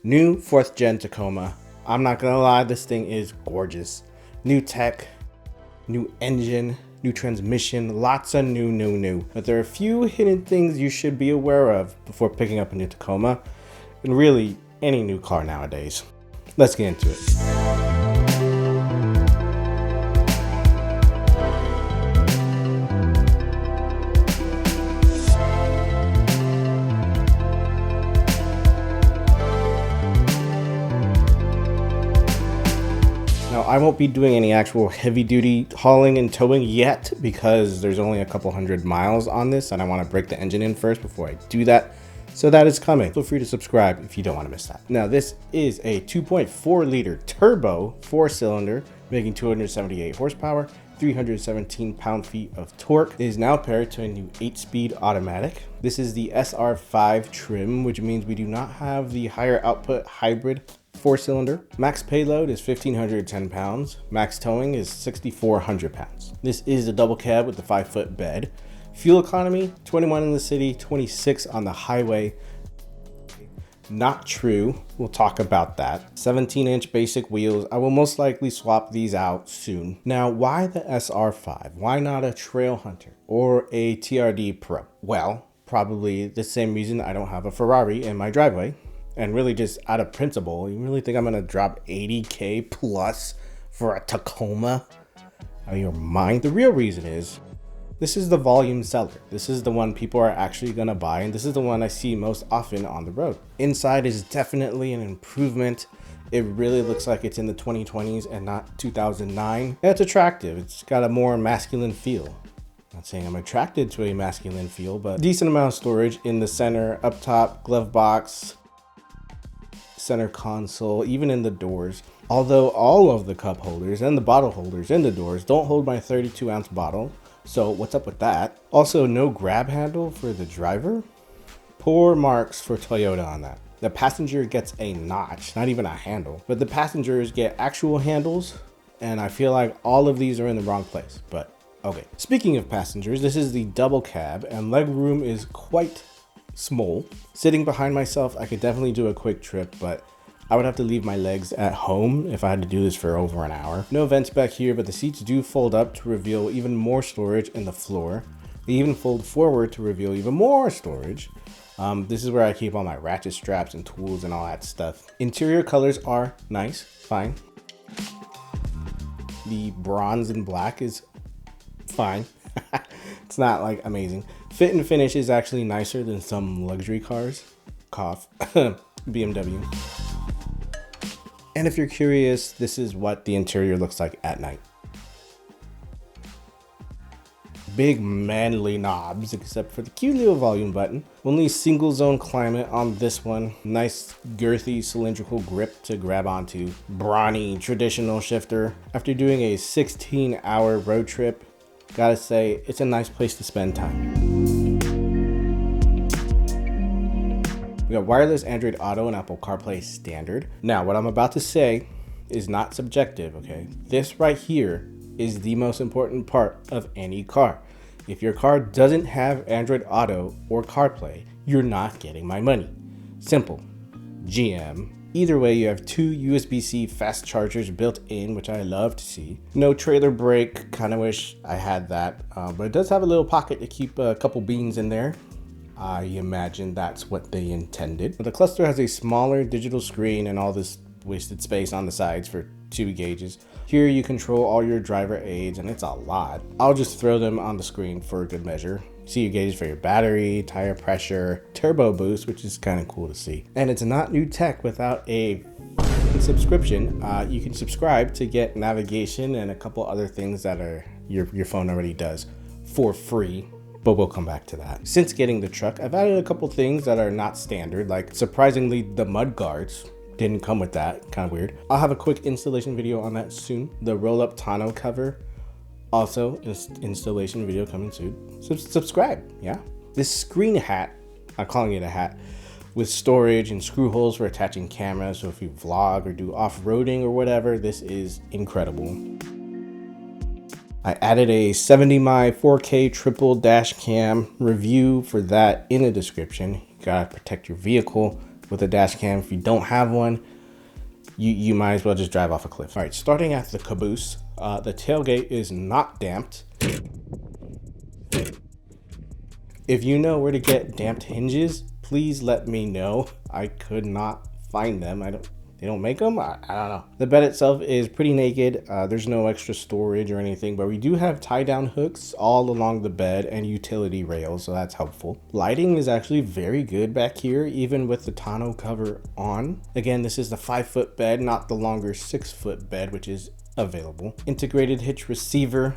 New 4th gen Tacoma. I'm not gonna lie, this thing is gorgeous. New tech, new engine, new transmission, lots of new. But there are a few hidden things you should be aware of before picking up a new Tacoma, and really any new car nowadays. Let's get into it. Now, I won't be doing any actual heavy duty hauling and towing yet because there's only a couple hundred miles on this and I want to break the engine in first before I do that. So that is coming. Feel free to subscribe if you don't want to miss that. Now, this is a 2.4 liter turbo 4-cylinder making 278 horsepower, 317 pound-feet of torque. It is now paired to a new 8-speed automatic. This is the SR5 trim, which means we do not have the higher output hybrid 4-cylinder. Max payload is 1,510 pounds. Max towing is 6,400 pounds. This is a double cab with the 5-foot bed. Fuel economy, 21 in the city, 26 on the highway. Not true. We'll talk about that. 17-inch basic wheels. I will most likely swap these out soon. Now, why the SR5? Why not a Trailhunter or a TRD Pro? Well, probably the same reason I don't have a Ferrari in my driveway. And really just out of principle, you really think I'm gonna drop 80K plus for a Tacoma out of your mind? The real reason is, this is the volume seller. This is the one people are actually gonna buy, and this is the one I see most often on the road. Inside is definitely an improvement. It really looks like it's in the 2020s and not 2009. And it's attractive. It's got a more masculine feel. Not saying I'm attracted to a masculine feel, but decent amount of storage in the center, up top, glove box, center console, even in the doors. Although all of the cup holders and the bottle holders in the doors don't hold my 32-ounce bottle. So what's up with that? Also, no grab handle for the driver. Poor marks for Toyota on that. The passenger gets a notch, not even a handle, but the passengers get actual handles, and I feel like all of these are in the wrong place, but okay. Speaking of passengers, this is the double cab and leg room is quite small. Sitting behind myself, I could definitely do a quick trip, but I would have to leave my legs at home if I had to do this for over an hour. No vents back here, but the seats do fold up to reveal even more storage in the floor. They even fold forward to reveal even more storage. This is where I keep all my ratchet straps and tools and all that stuff. Interior colors are nice, fine. The bronze and black is fine. It's not like amazing. Fit and finish is actually nicer than some luxury cars. Cough. BMW. And if you're curious, this is what the interior looks like at night. Big manly knobs, except for the cute little volume button. Only single zone climate on this one. Nice girthy cylindrical grip to grab onto. Brawny traditional shifter. After doing a 16-hour road trip, gotta say, it's a nice place to spend time. We got wireless Android Auto and Apple CarPlay standard. Now, what I'm about to say is not subjective, okay? This right here is the most important part of any car. If your car doesn't have Android Auto or CarPlay, you're not getting my money. Simple. GM. Either way, you have 2 USB-C fast chargers built in, which I love to see. No trailer brake, kind of wish I had that, but it does have a little pocket to keep a couple beans in there. I imagine that's what they intended. The cluster has a smaller digital screen and all this wasted space on the sides for 2 gauges. Here you control all your driver aids, and it's a lot. I'll just throw them on the screen for good measure. See your gauge for your battery, tire pressure, turbo boost, which is kind of cool to see. And it's not new tech without a subscription. You can subscribe to get navigation and a couple other things that are your phone already does for free. But we'll come back to that. Since getting the truck, I've added a couple things that are not standard, like surprisingly the mud guards didn't come with that, kind of weird. I'll have a quick installation video on that soon. The roll-up tonneau cover, also installation video coming soon. Subscribe, yeah. This screen hat, I'm calling it a hat, with storage and screw holes for attaching cameras, so if you vlog or do off-roading or whatever, this is incredible. I added a 70mm 4K triple dash cam review for that in the description. You gotta protect your vehicle. with a dash cam. If you don't have one, you might as well just drive off a cliff. All right, starting at the caboose, the tailgate is not damped. If you know where to get damped hinges, please let me know. I could not find them. They don't make them? I don't know. The bed itself is pretty naked. There's no extra storage or anything, but we do have tie-down hooks all along the bed and utility rails, so that's helpful. Lighting is actually very good back here, even with the tonneau cover on. Again, this is the 5-foot bed, not the longer 6-foot bed, which is available. Integrated hitch receiver.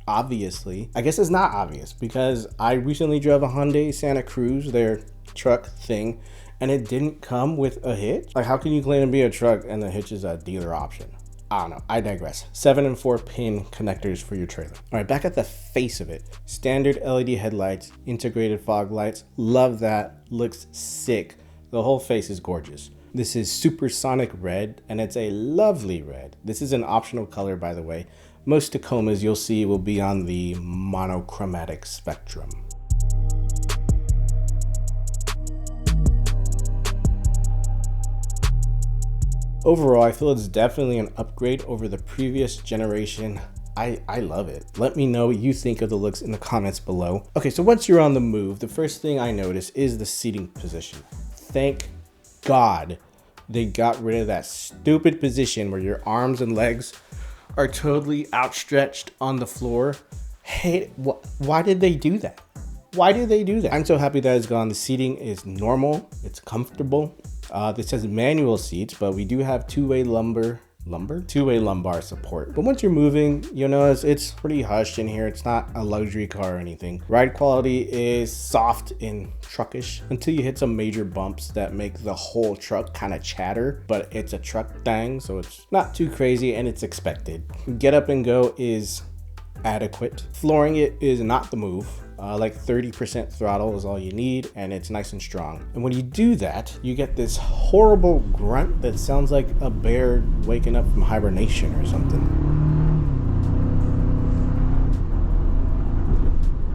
Obviously, I guess it's not obvious because I recently drove a Hyundai Santa Cruz, their truck thing, and it didn't come with a hitch. Like, how can you claim to be a truck and the hitch is a dealer option? I don't know, I digress. 7 and 4 pin connectors for your trailer. All right, back at the face of it. Standard LED headlights, integrated fog lights. Love that, looks sick. The whole face is gorgeous. This is supersonic red, and it's a lovely red. This is an optional color, by the way. Most Tacomas you'll see will be on the monochromatic spectrum. Overall, I feel it's definitely an upgrade over the previous generation. I love it. Let me know what you think of the looks in the comments below. Okay, so once you're on the move, the first thing I notice is the seating position. Thank God they got rid of that stupid position where your arms and legs are totally outstretched on the floor. Hey, why did they do that? Why did they do that? I'm so happy that it's gone. The seating is normal, it's comfortable. This has manual seats, but we do have two-way lumbar support. But once you're moving, you'll notice it's pretty hushed in here. It's not a luxury car or anything. Ride quality is soft and truckish until you hit some major bumps that make the whole truck kind of chatter, but it's a truck thing, so it's not too crazy and it's expected. Get up and go is adequate. Flooring it is not the move. Like 30% throttle is all you need, and it's nice and strong. And when you do that, you get this horrible grunt that sounds like a bear waking up from hibernation or something.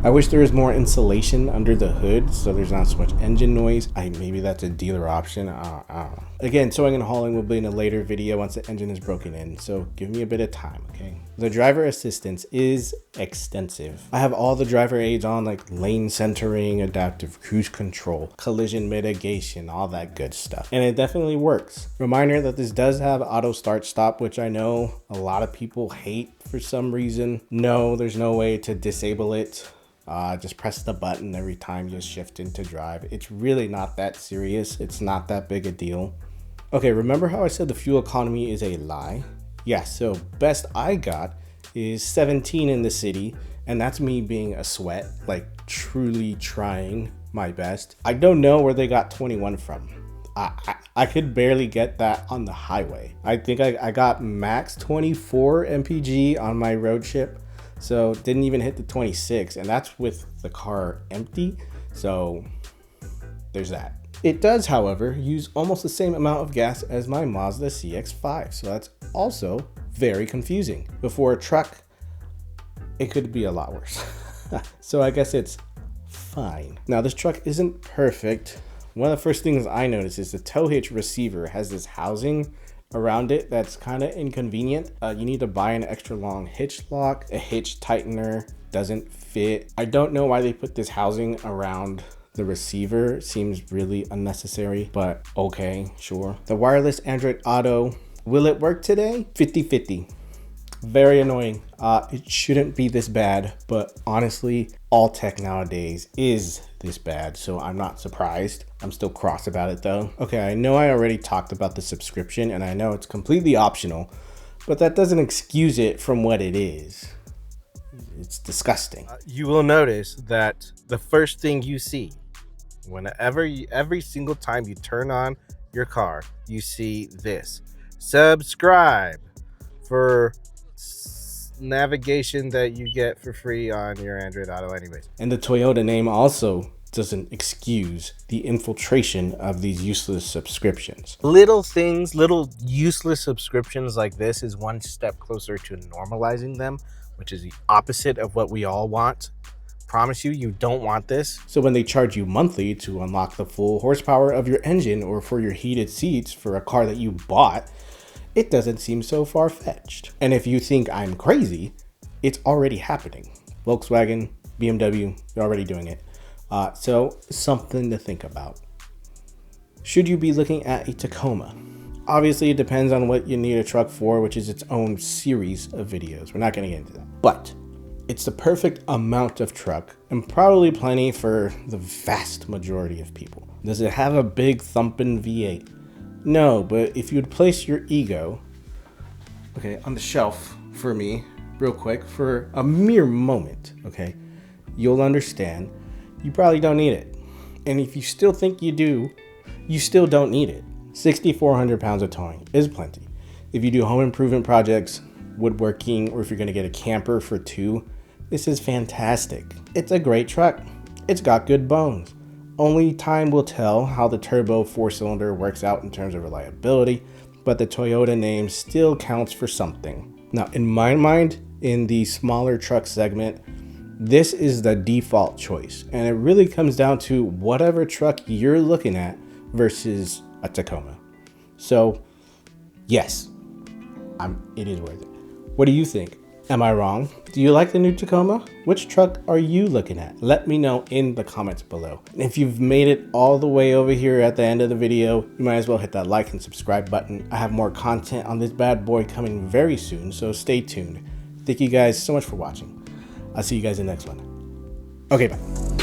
I wish there was more insulation under the hood so there's not so much engine noise. Maybe that's a dealer option. I don't know. Again, towing and hauling will be in a later video once the engine is broken in, so give me a bit of time, okay? The driver assistance is extensive. I have all the driver aids on, like lane centering, adaptive cruise control, collision mitigation, all that good stuff. And it definitely works. Reminder that this does have auto start stop, which I know a lot of people hate for some reason. No, there's no way to disable it. Just press the button every time you shift into drive. It's really not that serious. It's not that big a deal. Okay, remember how I said the fuel economy is a lie? Yeah, so best I got is 17 in the city, and that's me being a sweat, like truly trying my best. I don't know where they got 21 from. I could barely get that on the highway. I think I got max 24 mpg on my road trip. So didn't even hit the 26, and that's with the car empty. So there's that. It does, however, use almost the same amount of gas as my Mazda CX-5. So that's also very confusing. Before a truck, it could be a lot worse. So I guess it's fine. Now this truck isn't perfect. One of the first things I noticed is the tow hitch receiver has this housing around it that's kind of inconvenient. You need to buy an extra long hitch lock. A hitch tightener doesn't fit. I don't know why they put this housing around the receiver. Seems really unnecessary, but okay, sure. The wireless Android Auto, will it work today? 50-50. Very annoying. It shouldn't be this bad, but honestly, all tech nowadays is this bad, so I'm not surprised. I'm still cross about it though. Okay, I know I already talked about the subscription, and I know it's completely optional, but that doesn't excuse it from what it is. It's disgusting. You will notice that the first thing you see, every single time you turn on your car, you see this. Subscribe for navigation that you get for free on your Android Auto anyways. And the Toyota name also doesn't excuse the infiltration of these useless subscriptions. Little things, little useless subscriptions like this is one step closer to normalizing them, which is the opposite of what we all want. promise you, you don't want this. So when they charge you monthly to unlock the full horsepower of your engine or for your heated seats for a car that you bought, it doesn't seem so far-fetched. And if you think I'm crazy, it's already happening. Volkswagen, BMW, they're already doing it. So something to think about. Should you be looking at a Tacoma? Obviously, it depends on what you need a truck for, which is its own series of videos. We're not going to get into that. But it's the perfect amount of truck and probably plenty for the vast majority of people. Does it have a big thumping V8? No, but if you'd place your ego, okay, on the shelf for me, real quick, for a mere moment, okay, you'll understand you probably don't need it. And if you still think you do, you still don't need it. 6,400 pounds of towing is plenty. If you do home improvement projects, woodworking, or if you're gonna get a camper for 2, this is fantastic. It's a great truck. It's got good bones. Only time will tell how the turbo 4-cylinder works out in terms of reliability, but the Toyota name still counts for something. Now, in my mind, in the smaller truck segment, this is the default choice, and it really comes down to whatever truck you're looking at versus a Tacoma. So yes, it is worth it. What do you think? Am I wrong? Do you like the new Tacoma? Which truck are you looking at? Let me know in the comments below. And if you've made it all the way over here at the end of the video, you might as well hit that like and subscribe button. I have more content on this bad boy coming very soon, so stay tuned. Thank you guys so much for watching. I'll see you guys in the next one. Okay, bye.